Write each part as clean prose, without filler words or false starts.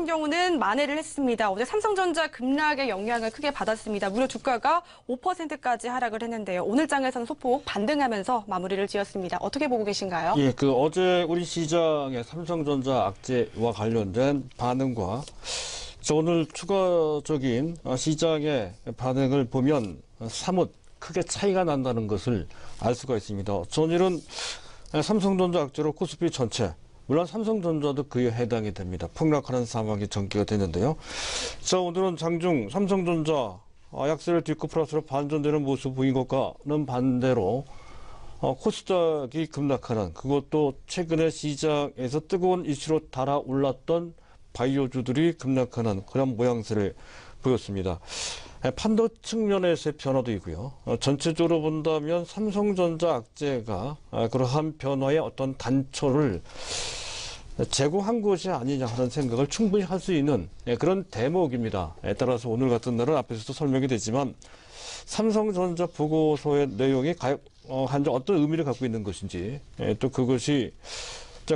경우는 만회를 했습니다. 어제 삼성전자 급락의 영향을 크게 받았습니다. 무려 주가가 5%까지 하락을 했는데요. 오늘 장에서는 소폭 반등하면서 마무리를 지었습니다. 어떻게 보고 계신가요? 예, 어제 우리 시장의 삼성전자 악재와 관련된 반응과 오늘 추가적인 시장의 반응을 보면 사뭇 크게 차이가 난다는 것을 알 수가 있습니다. 전일은 삼성전자 악재로 코스피 전체, 물론 삼성전자도 그에 해당이 됩니다. 폭락하는 상황이 전개가 됐는데요. 자, 오늘은 장중 삼성전자 약세를 딛고 플러스로 반전되는 모습 보인 것과는 반대로 코스닥이 급락하는, 그것도 최근에 시장에서 뜨거운 이슈로 달아올랐던 바이오주들이 급락하는 그런 모양새를 보였습니다. 판도 측면에서의 변화도 있고요. 전체적으로 본다면 삼성전자 악재가 그러한 변화의 어떤 단초를 제공한 것이 아니냐 하는 생각을 충분히 할 수 있는 그런 대목입니다. 따라서 오늘 같은 날은 앞에서도 설명이 됐지만 삼성전자 보고서의 내용이 한정 어떤 의미를 갖고 있는 것인지, 또 그것이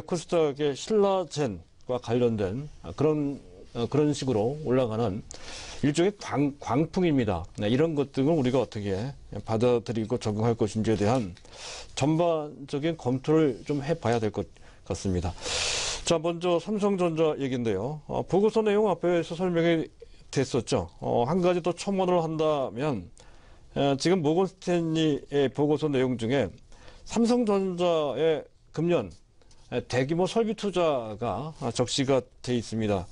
코스닥의 신라젠과 관련된 그런 식으로 올라가는 일종의 광풍입니다. 이런 것 등을 우리가 어떻게 받아들이고 적응할 것인지에 대한 전반적인 검토를 좀 해봐야 될 것 같습니다. 자, 먼저 삼성전자 얘기인데요. 보고서 내용 앞에서 설명이 됐었죠. 한 가지 더 첨언을 한다면, 지금 모건 스탠리의 보고서 내용 중에 삼성전자의 금년 대규모 설비 투자가 적시가 돼 있습니다.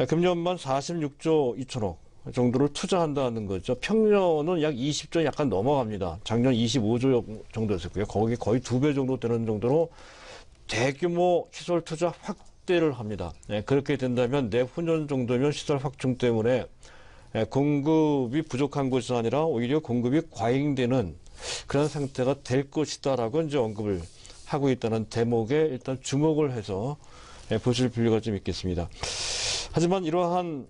금년만 46조 2천억 정도를 투자한다는 거죠. 평년은 약 20조 약간 넘어갑니다. 작년 25조 정도였었고요. 거기 거의 2배 정도 되는 정도로 대규모 시설 투자 확대를 합니다. 그렇게 된다면 내후년 정도면 시설 확충 때문에 공급이 부족한 것이 아니라 오히려 공급이 과잉되는 그런 상태가 될 것이다라고 이제 언급을 하고 있다는 대목에 일단 주목을 해서 보실 필요가 좀 있겠습니다. 하지만 이러한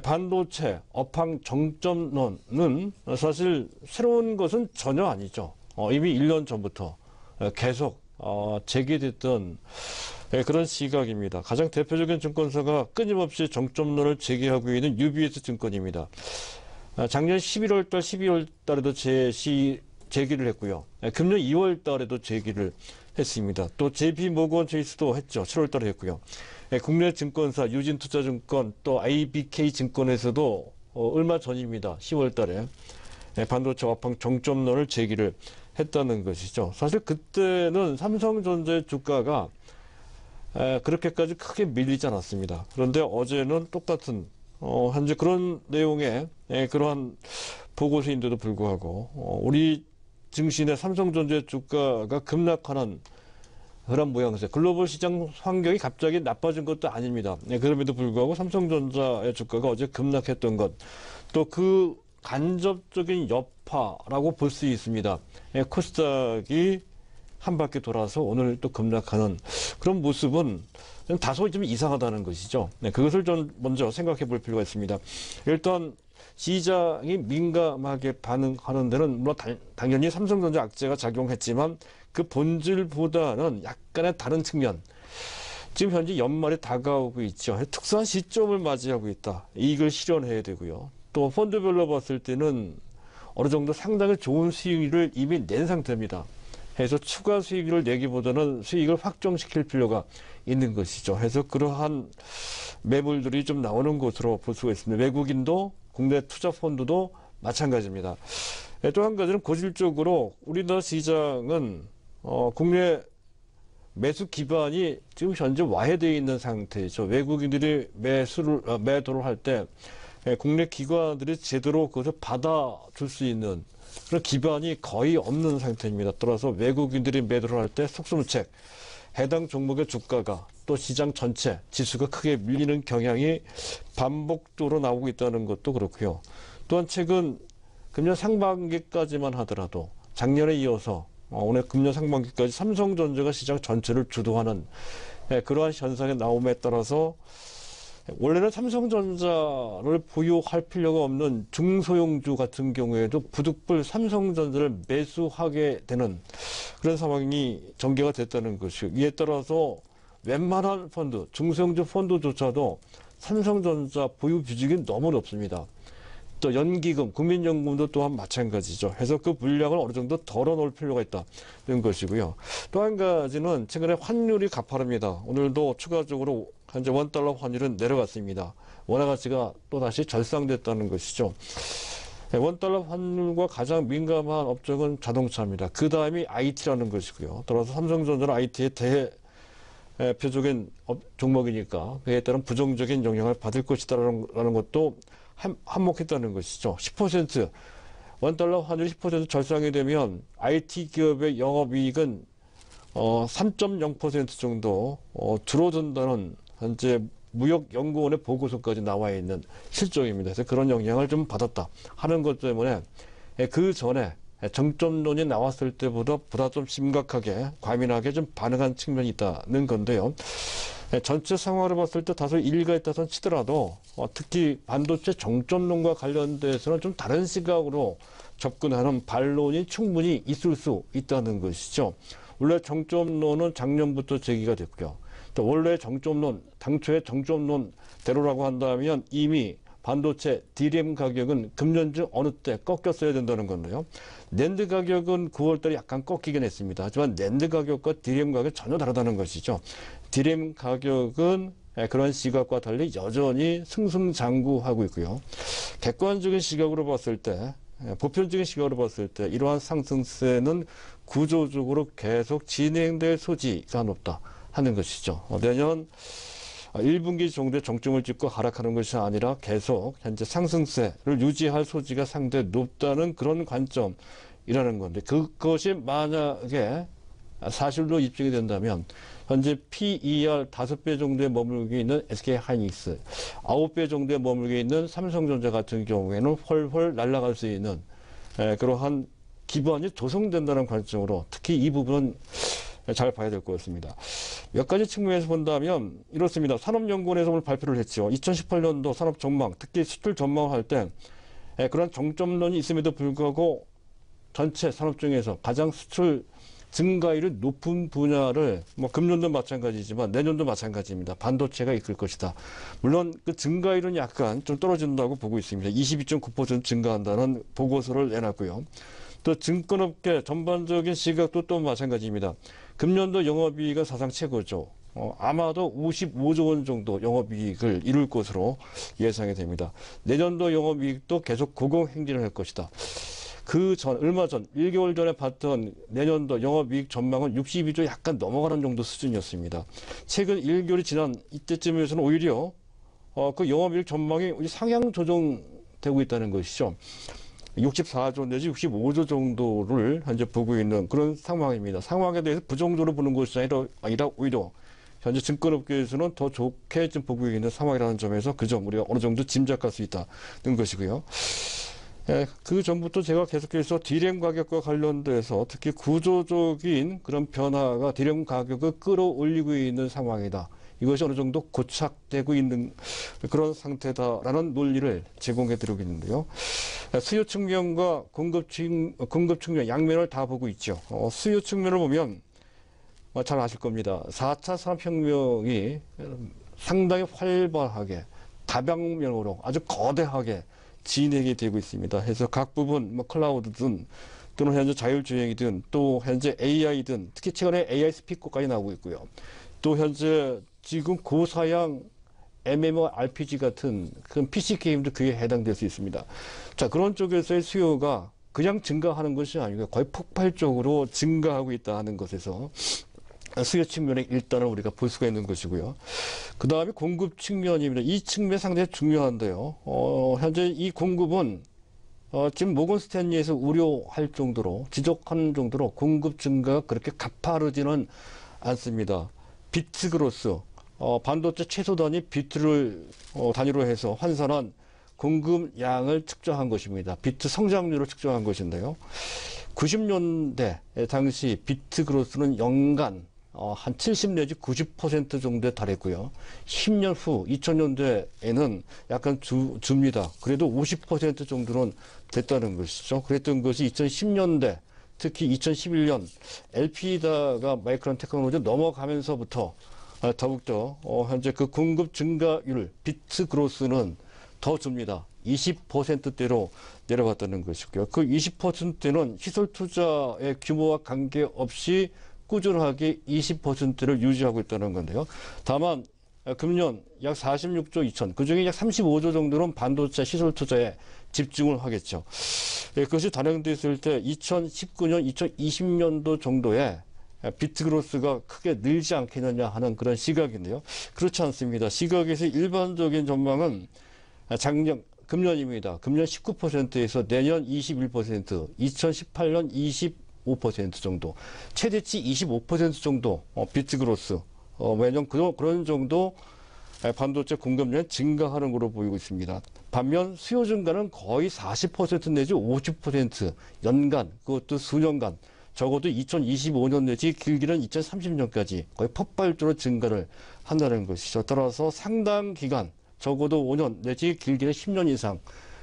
반도체 업황 정점론은 사실 새로운 것은 전혀 아니죠. 이미 1년 전부터 계속 제기됐던 그런 시각입니다. 가장 대표적인 증권사가 끊임없이 정점론을 제기하고 있는 UBS 증권입니다. 작년 11월 달, 12월 달에도 제기를 했고요. 금년 2월 달에도 제기를 했습니다. 또 JP모건 체이스도 했죠. 7월 달에 했고요. 국내 증권사 유진투자증권 또 IBK 증권에서도 얼마 전입니다. 10월 달에 반도체 업황 정점론을 제기를 했다는 것이죠. 사실 그때는 삼성전자의 주가가 그렇게까지 크게 밀리지 않았습니다. 그런데 어제는 똑같은 현재 그런 내용의 그러한 보고서인데도 불구하고 우리 증시의 삼성전자의 주가가 급락하는 그런 모양새, 글로벌 시장 환경이 갑자기 나빠진 것도 아닙니다. 그럼에도 불구하고 삼성전자의 주가가 어제 급락했던 것, 또 그 간접적인 여파라고 볼 수 있습니다. 코스닥이 한 바퀴 돌아서 오늘 또 급락하는 그런 모습은 다소 좀 이상하다는 것이죠. 그것을 좀 먼저 생각해 볼 필요가 있습니다. 일단 시장이 민감하게 반응하는 데는 물론 당연히 삼성전자 악재가 작용했지만 그 본질보다는 약간의 다른 측면. 지금 현재 연말이 다가오고 있죠. 특수한 시점을 맞이하고 있다. 이익을 실현해야 되고요. 또 펀드별로 봤을 때는 어느 정도 상당히 좋은 수익을 이미 낸 상태입니다. 해서 추가 수익을 내기보다는 수익을 확정시킬 필요가 있는 것이죠. 해서 그러한 매물들이 좀 나오는 것으로 볼 수가 있습니다. 외국인도 국내 투자 펀드도 마찬가지입니다. 또 한 가지는 고질적으로 우리나라 시장은 국내 매수 기반이 지금 현재 와해되어 있는 상태죠. 외국인들이 매도를 할 때 국내 기관들이 제대로 그것을 받아줄 수 있는 그런 기반이 거의 없는 상태입니다. 따라서 외국인들이 매도를 할 때 속수무책, 해당 종목의 주가가 또 시장 전체 지수가 크게 밀리는 경향이 반복적으로 나오고 있다는 것도 그렇고요. 또한 최근 금년 상반기까지만 하더라도 작년에 이어서 오늘 금년 상반기까지 삼성전자가 시장 전체를 주도하는 그러한 현상의 나옴에 따라서 원래는 삼성전자를 보유할 필요가 없는 중소형주 같은 경우에도 부득불 삼성전자를 매수하게 되는 그런 상황이 전개가 됐다는 것이고, 이에 따라서 웬만한 펀드, 중소형주 펀드조차도 삼성전자 보유 비중이 너무 높습니다. 또 연기금, 국민연금도 또한 마찬가지죠. 해서 그 물량을 어느 정도 덜어놓을 필요가 있다는 것이고요. 또 한 가지는 최근에 환율이 가파릅니다. 오늘도 추가적으로 현재 원달러 환율은 내려갔습니다. 원화 가치가 또다시 절상됐다는 것이죠. 원달러 환율과 가장 민감한 업종은 자동차입니다. 그 다음이 IT라는 것이고요. 따라서 삼성전자는 IT의 대표적인 종목이니까 그에 따른 부정적인 영향을 받을 것이다라는 것도 한몫했다는 것이죠. 10% 원달러 환율이 10% 절상이 되면 IT 기업의 영업이익은 3.0% 정도 줄어든다는 현재 무역연구원의 보고서까지 나와 있는 실정입니다. 그래서 그런 영향을 좀 받았다 하는 것 때문에 그 전에 정점론이 나왔을 때보다 좀 심각하게 과민하게 좀 반응한 측면이 있다는 건데요. 전체 상황을 봤을 때 다소 일리가 있다선 치더라도 특히 반도체 정점론과 관련돼서는 좀 다른 시각으로 접근하는 반론이 충분히 있을 수 있다는 것이죠. 원래 정점론은 작년부터 제기가 됐고요. 또 원래 정점론, 당초의 정점론대로라고 한다면 이미 반도체 DRAM 가격은 금년 중 어느 때 꺾였어야 된다는 건데요. 낸드 가격은 9월달에 약간 꺾이긴 했습니다. 하지만 낸드 가격과 DRAM 가격이 전혀 다르다는 것이죠. DRAM 가격은 그런 시각과 달리 여전히 승승장구하고 있고요. 객관적인 시각으로 봤을 때, 보편적인 시각으로 봤을 때 이러한 상승세는 구조적으로 계속 진행될 소지가 높다 하는 것이죠. 내년 1분기 정도에 정점을 찍고 하락하는 것이 아니라 계속 현재 상승세를 유지할 소지가 상당히 높다는 그런 관점이라는 건데, 그것이 만약에 사실로 입증이 된다면 현재 PER 5배 정도에 머물게 있는 SK하이닉스, 9배 정도에 머물게 있는 삼성전자 같은 경우에는 훨훨 날아갈 수 있는 그러한 기반이 조성된다는 관점으로 특히 이 부분은 잘 봐야 될 것 같습니다. 몇 가지 측면에서 본다면 이렇습니다. 산업연구원에서 오늘 발표를 했죠. 2018년도 산업 전망, 특히 수출 전망을 할 때 그런 정점론이 있음에도 불구하고 전체 산업 중에서 가장 수출 증가율이 높은 분야를 금년도 마찬가지지만 내년도 마찬가지입니다. 반도체가 이끌 것이다. 물론 그 증가율은 약간 좀 떨어진다고 보고 있습니다. 22.9% 증가한다는 보고서를 내놨고요. 또 증권업계 전반적인 시각도 또 마찬가지입니다. 금년도 영업이익은 사상 최고죠. 아마도 55조 원 정도 영업이익을 이룰 것으로 예상이 됩니다. 내년도 영업이익도 계속 고공행진을 할 것이다. 얼마 전, 1개월 전에 봤던 내년도 영업이익 전망은 62조 약간 넘어가는 정도 수준이었습니다. 최근 1개월이 지난 이때쯤에서는 오히려 그 영업이익 전망이 상향 조정되고 있다는 것이죠. 64조 내지 65조 정도를 현재 보고 있는 그런 상황입니다. 상황에 대해서 부정적으로 보는 것이 아니라 오히려 현재 증권업계에서는 더 좋게 좀 보고 있는 상황이라는 점에서 그 점 우리가 어느 정도 짐작할 수 있다는 것이고요. 그 전부터 제가 계속해서 DRAM 가격과 관련돼서 특히 구조적인 그런 변화가 DRAM 가격을 끌어올리고 있는 상황이다. 이것이 어느 정도 고착되고 있는 그런 상태다라는 논리를 제공해 드리고 있는데요. 수요 측면과 공급 측면 양면을 다 보고 있죠. 수요 측면을 보면 잘 아실 겁니다. 4차 산업혁명이 상당히 활발하게 다방면으로 아주 거대하게 진행이 되고 있습니다. 해서 각 부분 클라우드든 또는 현재 자율주행이든 또 현재 AI든 특히 최근에 AI 스피커까지 나오고 있고요. 또 현재 지금 고사양 MMORPG 같은 그런 PC 게임도 그에 해당될 수 있습니다. 자, 그런 쪽에서의 수요가 그냥 증가하는 것이 아니고 거의 폭발적으로 증가하고 있다는 것에서 수요 측면에 일단은 우리가 볼 수가 있는 것이고요. 그 다음에 공급 측면입니다. 이 측면이 상당히 중요한데요. 현재 이 공급은 지금 모건 스탠리에서 우려할 정도로 지적하는 정도로 공급 증가가 그렇게 가파르지는 않습니다. 비트 그로스, 반도체 최소 단위 비트를 단위로 해서 환산한 공급량을 측정한 것입니다. 비트 성장률을 측정한 것인데요. 90년대 당시 비트 그로스는 연간 한 70 내지 90% 정도에 달했고요. 10년 후 2000년대에는 약간 줍니다. 그래도 50% 정도는 됐다는 것이죠. 그랬던 것이 2010년대 특히 2011년 LP다가 마이크론 테크놀로지 넘어가면서부터 더욱더 현재 그 공급 증가율 비트 그로스는 더 줍니다. 20%대로 내려갔다는 것이고요. 그 20%는 시설 투자의 규모와 관계없이 꾸준하게 20%를 유지하고 있다는 건데요. 다만 금년 약 46조 2천, 그중에 약 35조 정도는 반도체 시설 투자에 집중을 하겠죠. 그것이 단행됐을 때 2019년, 2020년도 정도에 비트그로스가 크게 늘지 않겠느냐 하는 그런 시각인데요. 그렇지 않습니다. 시각에서 일반적인 전망은 금년입니다. 금년 19%에서 내년 21%, 2018년 25% 정도, 최대치 25% 정도 비트그로스, 매년 그런 정도 반도체 공급량이 증가하는 것으로 보이고 있습니다. 반면 수요 증가는 거의 40% 내지 50% 연간, 그것도 수년간, 적어도 2025년 내지 길게는 2030년까지 거의 폭발적으로 증가를 한다는 것이죠. 따라서 상당 기간, 적어도 5년 내지 길게는 10년 이상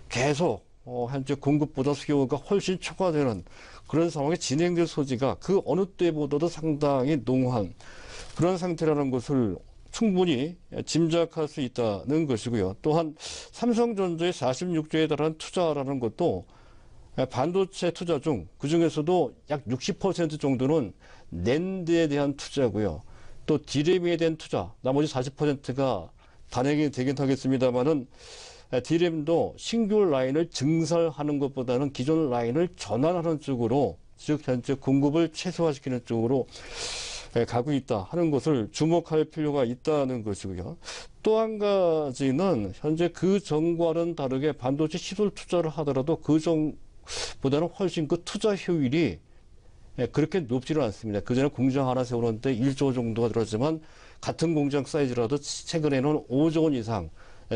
계속 현재 공급보다 수요가 훨씬 초과되는 그런 상황이 진행될 소지가 그 어느 때보다도 상당히 농후한 그런 상태라는 것을 충분히 짐작할 수 있다는 것이고요. 또한 삼성전자의 46조에 달하는 투자라는 것도 반도체 투자 중 그중에서도 약 60% 정도는 낸드에 대한 투자고요. 또 디램에 대한 투자, 나머지 40%가 단행이 되긴 하겠습니다만은 디램도 신규 라인을 증설하는 것보다는 기존 라인을 전환하는 쪽으로, 즉 현재 공급을 최소화시키는 쪽으로 가고 있다 하는 것을 주목할 필요가 있다는 것이고요. 또 한 가지는 현재 그 전과는 다르게 반도체 시설 투자를 하더라도 그 전보다는 훨씬 그 투자 효율이 그렇게 높지는 않습니다. 그전에 공장 하나 세우는데 1조 정도가 들었지만 같은 공장 사이즈라도 최근에는 5조 원 이상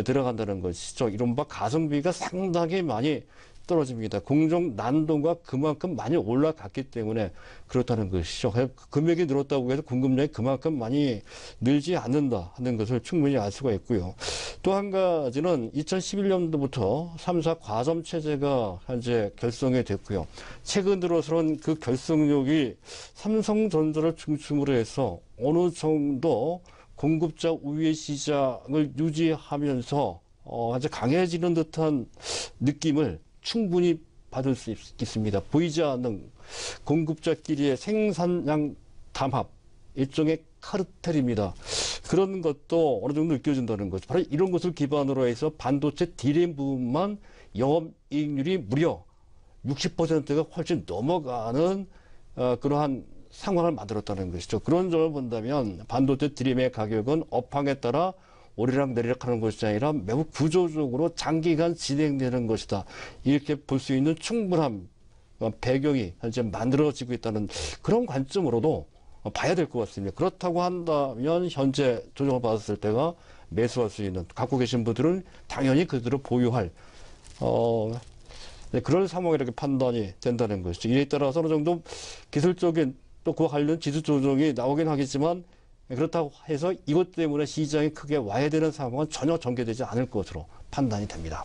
들어간다는 것이죠. 이른바 가성비가 상당히 많이 떨어집니다. 공정 난도가 그만큼 많이 올라갔기 때문에 그렇다는 것이죠. 금액이 늘었다고 해서 공급량이 그만큼 많이 늘지 않는다 하는 것을 충분히 알 수가 있고요. 또 한 가지는 2011년도부터 3사 과점 체제가 현재 결성이 됐고요. 최근 들어서는 그 결속력이 삼성전자를 중심으로 해서 어느 정도 공급자 우위 시장을 유지하면서 아주 강해지는 듯한 느낌을 충분히 받을 수 있습니다. 보이지 않는 공급자끼리의 생산량 담합, 일종의 카르텔입니다. 그런 것도 어느 정도 느껴진다는 거죠. 바로 이런 것을 기반으로 해서 반도체 디램 부분만 영업이익률이 무려 60%가 훨씬 넘어가는 그러한 상황을 만들었다는 것이죠. 그런 점을 본다면 반도체 디램의 가격은 업황에 따라 오르락내리락 하는 것이 아니라 매우 구조적으로 장기간 진행되는 것이다. 이렇게 볼 수 있는 충분한 배경이 현재 만들어지고 있다는 그런 관점으로도 봐야 될 것 같습니다. 그렇다고 한다면 현재 조정을 받았을 때가 매수할 수 있는, 갖고 계신 분들은 당연히 그대로 보유할 그런 상황이 이렇게 판단이 된다는 것이죠. 이에 따라서 어느 정도 기술적인 또 그와 관련 지수 조정이 나오긴 하겠지만 그렇다고 해서 이것 때문에 시장이 크게 와야 되는 상황은 전혀 전개되지 않을 것으로 판단이 됩니다.